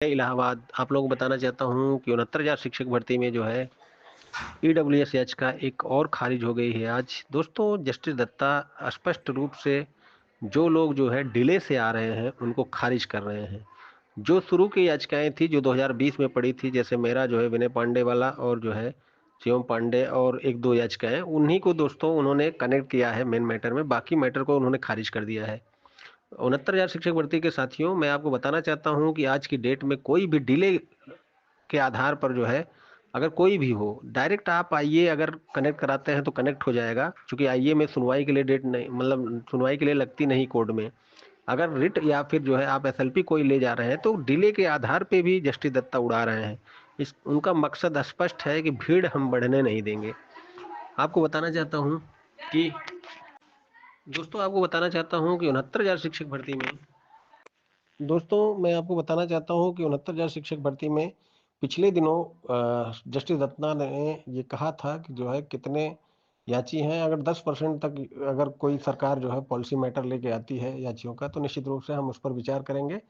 इलाहाबाद आप लोगों को बताना चाहता हूँ कि 69,000 शिक्षक भर्ती में जो है ईडब्ल्यूएस याचिका एक और खारिज हो गई है आज। दोस्तों जस्टिस दत्ता स्पष्ट रूप से जो लोग जो है डिले से आ रहे हैं उनको खारिज कर रहे हैं। जो शुरू की याचिकाएं थी जो 2020 में पड़ी थी, जैसे मेरा जो है विनय पांडे वाला और जो है शिवम पांडे और एक दो याचिकाएं, उन्हीं को दोस्तों उन्होंने कनेक्ट किया है मेन मैटर में, बाकी मैटर को उन्होंने खारिज कर दिया है। 69,000 शिक्षक भर्ती के साथियों, मैं आपको बताना चाहता हूं कि आज की डेट में कोई भी डिले के आधार पर जो है, अगर कोई भी हो, डायरेक्ट आप आइए, अगर कनेक्ट कराते हैं तो कनेक्ट हो जाएगा, क्योंकि आइए में सुनवाई के लिए डेट नहीं, मतलब सुनवाई के लिए लगती नहीं कोर्ट में। अगर रिट या फिर जो है आप एसएलपी कोई ले जा रहे हैं तो डिले के आधार पे भी जस्टिस दत्ता उड़ा रहे हैं। इस उनका मकसद स्पष्ट है कि भीड़ हम बढ़ने नहीं देंगे। आपको बताना चाहता हूं कि दोस्तों आपको बताना चाहता हूं कि 69,000 शिक्षक भर्ती में, दोस्तों मैं आपको बताना चाहता हूं कि 69,000 शिक्षक भर्ती में पिछले दिनों जस्टिस रत्ना ने ये कहा था कि जो है कितने याची हैं, अगर 10% तक अगर कोई सरकार जो है पॉलिसी मैटर लेके आती है याचियों का, तो निश्चित रूप से हम उस पर विचार करेंगे।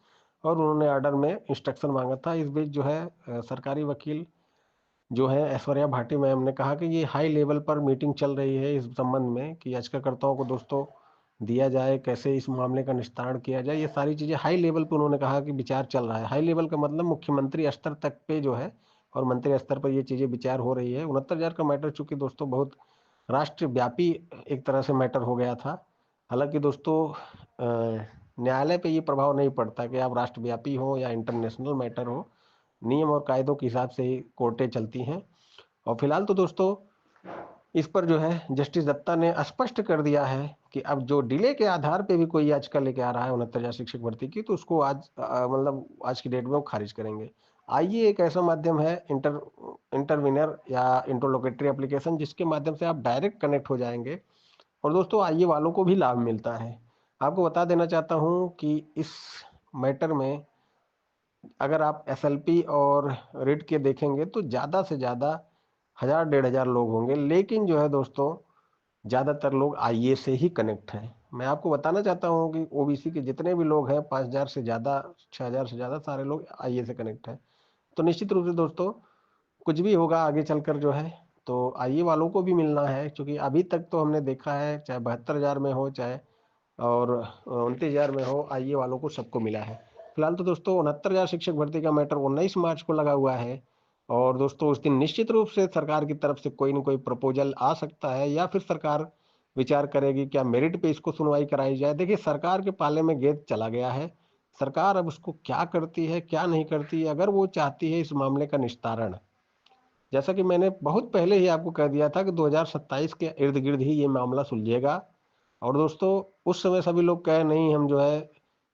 और उन्होंने ऑर्डर में इंस्ट्रक्शन मांगा था। इस बीच जो है सरकारी वकील जो है ऐश्वर्या भाटी मैम ने कहा कि ये हाई लेवल पर मीटिंग चल रही है इस संबंध में कि याचिकाकर्ताओं को दोस्तों दिया जाए, कैसे इस मामले का निस्तारण किया जाए। ये सारी चीज़ें हाई लेवल पे उन्होंने कहा कि विचार चल रहा है। हाई लेवल का मतलब मुख्यमंत्री स्तर तक पे जो है और मंत्री स्तर पर ये चीज़ें विचार हो रही है। 69,000 का मैटर चूंकि दोस्तों बहुत राष्ट्रव्यापी एक तरह से मैटर हो गया था। हालांकि दोस्तों न्यायालय पे ये प्रभाव नहीं पड़ता कि आप राष्ट्रव्यापी हो या इंटरनेशनल मैटर हो, नियम और कायदों के हिसाब से ही कोर्टें चलती हैं। और फिलहाल तो दोस्तों इस पर जो है जस्टिस दत्ता ने स्पष्ट कर दिया है कि अब जो डिले के आधार पे भी कोई याचिका लेके आ रहा है 69,000 शिक्षक भर्ती की, तो उसको आज मतलब आज की डेट में वो खारिज करेंगे। आइए एक ऐसा माध्यम है इंटरविनर या इंटरलोकेटरी एप्लीकेशन, जिसके माध्यम से आप डायरेक्ट कनेक्ट हो जाएंगे और दोस्तों आइए वालों को भी लाभ मिलता है। आपको बता देना चाहता हूं कि इस मैटर में अगर आप एसएलपी और रिट के देखेंगे तो ज़्यादा से ज़्यादा 1,000 1,500 लोग होंगे, लेकिन जो है दोस्तों ज़्यादातर लोग आईए से ही कनेक्ट हैं। मैं आपको बताना चाहता हूँ कि ओबीसी के जितने भी लोग हैं 5,000 से ज़्यादा, 6,000 से ज़्यादा सारे लोग आईए से कनेक्ट हैं। तो निश्चित रूप से दोस्तों कुछ भी होगा आगे चलकर जो है, तो आईए वालों को भी मिलना है, क्योंकि अभी तक तो हमने देखा है चाहे 72,000 में हो चाहे और 29,000 में हो, आईए वालों को सबको मिला है। फिलहाल तो दोस्तों 69,000 शिक्षक भर्ती का मैटर 19 मार्च को लगा हुआ है। और दोस्तों उस दिन निश्चित रूप से सरकार की तरफ से कोई न कोई प्रपोजल आ सकता है, या फिर सरकार विचार करेगी क्या मेरिट पे इसको सुनवाई कराई जाए। देखिए सरकार के पाले में गेंद चला गया है। सरकार अब उसको क्या करती है क्या नहीं करती, अगर वो चाहती है इस मामले का निस्तारण, जैसा कि मैंने बहुत पहले ही आपको कह दिया था कि 2027 के इर्द गिर्द ही ये मामला सुलझेगा। और दोस्तों उस समय सभी लोग कहे नहीं हम जो है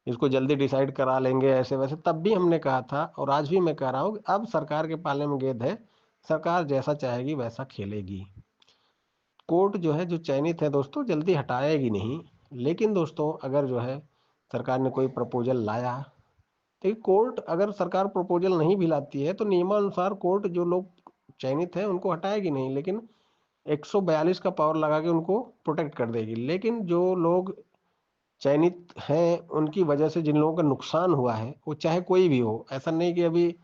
इसको जल्दी डिसाइड करा लेंगे ऐसे वैसे, तब भी हमने कहा था और आज भी मैं कह रहा हूँ कि अब सरकार के पाले में गेंद है। सरकार जैसा चाहेगी वैसा खेलेगी। कोर्ट जो है जो चयनित है दोस्तों जल्दी हटाएगी नहीं। लेकिन दोस्तों अगर जो है सरकार ने कोई प्रपोजल लाया, देखिए कोर्ट अगर सरकार प्रपोजल नहीं भी लाती है तो नियमानुसार कोर्ट जो लोग चयनित है उनको हटाएगी नहीं, लेकिन 142 का पावर लगा के उनको प्रोटेक्ट कर देगी। लेकिन जो लोग चयनित हैं उनकी वजह से जिन लोगों का नुकसान हुआ है, वो चाहे कोई भी हो, ऐसा नहीं कि अभी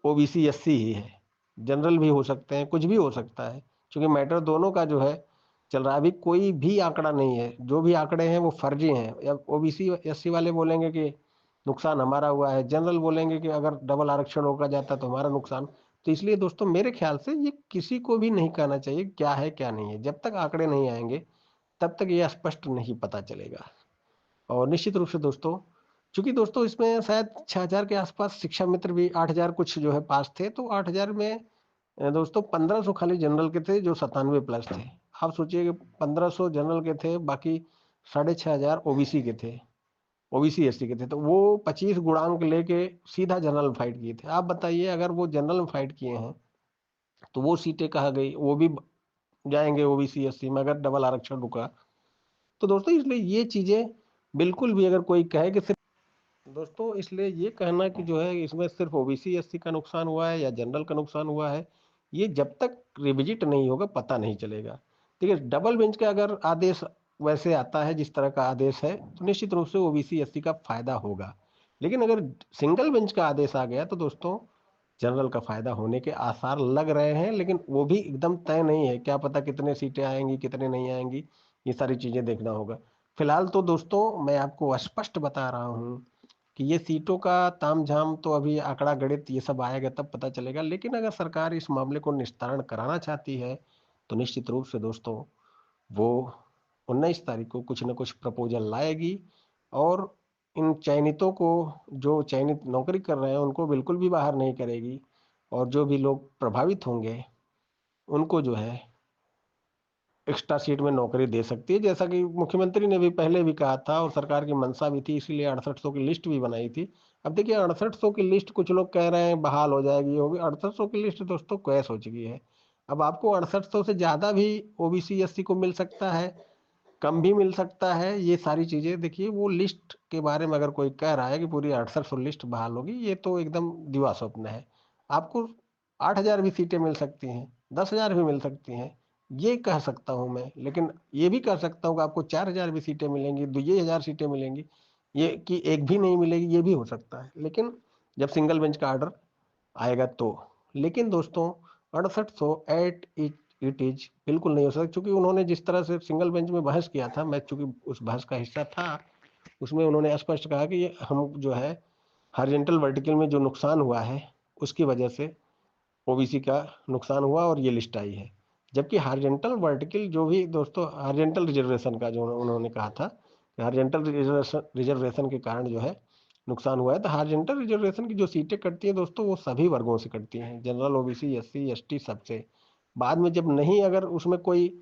ओबीसी एससी ही है, जनरल भी हो सकते हैं, कुछ भी हो सकता है, क्योंकि मैटर दोनों का जो है चल रहा है। अभी कोई भी आंकड़ा नहीं है, जो भी आंकड़े हैं वो फर्जी हैं। या ओबीसी एससी वाले बोलेंगे कि नुकसान हमारा हुआ है, जनरल बोलेंगे कि अगर डबल आरक्षण रोका जाता तो हमारा नुकसान। तो इसलिए दोस्तों मेरे ख्याल से ये किसी को भी नहीं कहना चाहिए क्या है क्या नहीं है। जब तक आंकड़े नहीं आएंगे तब तक ये स्पष्ट नहीं पता चलेगा। और निश्चित रूप से दोस्तों चूंकि दोस्तों इसमें शायद 6,000 के आसपास शिक्षा मित्र भी 8,000 कुछ जो है पास थे, तो 8,000 में दोस्तों 1,500 खाली जनरल के थे जो 97 प्लस थे। आप सोचिए कि 1,500 जनरल के थे, बाकी 6,500 ओबीसी के थे, ओबीसी एससी के थे। तो वो 25 गुणांक लेके सीधा जनरल में फाइट किए थे। आप बताइए अगर वो जनरल में फाइट किए हैं तो वो सीटें कहाँ गई, वो भी जाएंगे ओबीसी एससी में अगर डबल आरक्षण रुका। तो दोस्तों इसलिए ये चीजें बिल्कुल भी अगर कोई कहे कि सिर्फ, दोस्तों इसलिए ये कहना कि जो है इसमें सिर्फ ओबीसी एससी का नुकसान हुआ है या जनरल का नुकसान हुआ है, ये जब तक रिविजिट नहीं होगा पता नहीं चलेगा। देखिए डबल बेंच का अगर आदेश वैसे आता है जिस तरह का आदेश है, तो निश्चित रूप से ओबीसी एससी का फायदा होगा। लेकिन अगर सिंगल बेंच का आदेश आ गया तो दोस्तों जनरल का फायदा होने के आसार लग रहे हैं, लेकिन वो भी एकदम तय नहीं है। क्या पता कितने सीटें आएंगी कितने नहीं आएंगी, ये सारी चीजें देखना होगा। फिलहाल तो दोस्तों मैं आपको स्पष्ट बता रहा हूँ कि ये सीटों का तामझाम तो अभी आंकड़ा गणित ये सब आएगा तब पता चलेगा। लेकिन अगर सरकार इस मामले को निस्तारण कराना चाहती है तो निश्चित रूप से दोस्तों वो 19 तारीख को कुछ न कुछ प्रपोजल लाएगी, और इन चयनितों को, जो चयनित नौकरी कर रहे हैं उनको बिल्कुल भी बाहर नहीं करेगी, और जो भी लोग प्रभावित होंगे उनको जो है एक्स्ट्रा सीट में नौकरी दे सकती है, जैसा कि मुख्यमंत्री ने भी पहले भी कहा था और सरकार की मंशा भी थी, इसीलिए 6800 की लिस्ट भी बनाई थी। अब देखिए 6800 की लिस्ट कुछ लोग कह रहे हैं बहाल हो जाएगी, होगी 6800 की लिस्ट दोस्तों क्रैश हो चुकी है। अब आपको 6800 से ज्यादा भी ओबीसी एससी को मिल सकता है, कम भी मिल सकता है। ये सारी चीजें देखिए, वो लिस्ट के बारे में अगर कोई कह रहा है कि पूरी 6800 लिस्ट बहाल होगी, ये तो एकदम दिवा स्वप्न है। आपको 8000 भी सीटें मिल सकती हैं, 10,000 भी मिल सकती हैं, ये कह सकता हूं मैं। लेकिन ये भी कह सकता हूं कि आपको 4000 भी सीटें मिलेंगी, 2000 सीटें मिलेंगी, ये कि एक भी नहीं मिलेगी, ये भी हो सकता है। लेकिन जब सिंगल बेंच का ऑर्डर आएगा तो। लेकिन दोस्तों 6800 एट इट इज बिल्कुल नहीं हो सकता, क्योंकि उन्होंने जिस तरह से सिंगल बेंच में बहस किया था, मैं चूंकि उस बहस का हिस्सा था, उसमें उन्होंने स्पष्ट कहा कि ये हम जो है हॉरिजॉन्टल वर्टिकल में जो नुकसान हुआ है उसकी वजह से ओबीसी का नुकसान हुआ और ये लिस्ट आई है। जबकि हॉरिजॉन्टल वर्टिकल जो भी दोस्तों हॉरिजॉन्टल रिजर्वेशन का जो उन्होंने कहा था कि हॉरिजॉन्टल रिजर्वेशन के कारण जो है नुकसान हुआ है, तो हॉरिजॉन्टल रिजर्वेशन की जो सीटें कटती हैं दोस्तों वो सभी वर्गों से कटती हैं, जनरल ओबीसी एससी एसटी सबसे। बाद में जब नहीं अगर उसमें कोई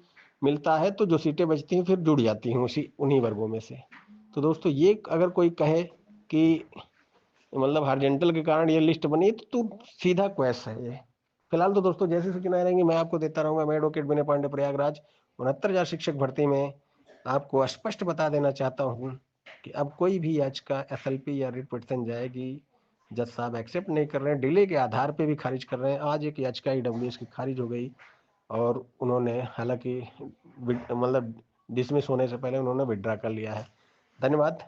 मिलता है तो जो सीटें बचती हैं फिर जुड़ जाती हैं उसी उन्हीं वर्गों में से। तो दोस्तों ये अगर कोई कहे कि मतलब हॉरिजॉन्टल के कारण ये लिस्ट बनी है तो सीधा क्वेश्चन है ये। फिलहाल तो दोस्तों जैसे सूचनाएं रहेंगी मैं आपको देता रहूंगा। मैं एडवोकेट विनय पांडे, प्रयागराज। 69,000 शिक्षक भर्ती में आपको स्पष्ट बता देना चाहता हूँ कि अब कोई भी याचिका एसएलपी या रिट पिटीशन जाएगी, जज साहब एक्सेप्ट नहीं कर रहे हैं, डिले के आधार पे भी खारिज कर रहे हैं। आज एक याचिका ईडब्ल्यूएस की खारिज हो गई, और उन्होंने हालांकि मतलब डिसमिस होने से पहले उन्होंने विड्रा कर लिया है। धन्यवाद।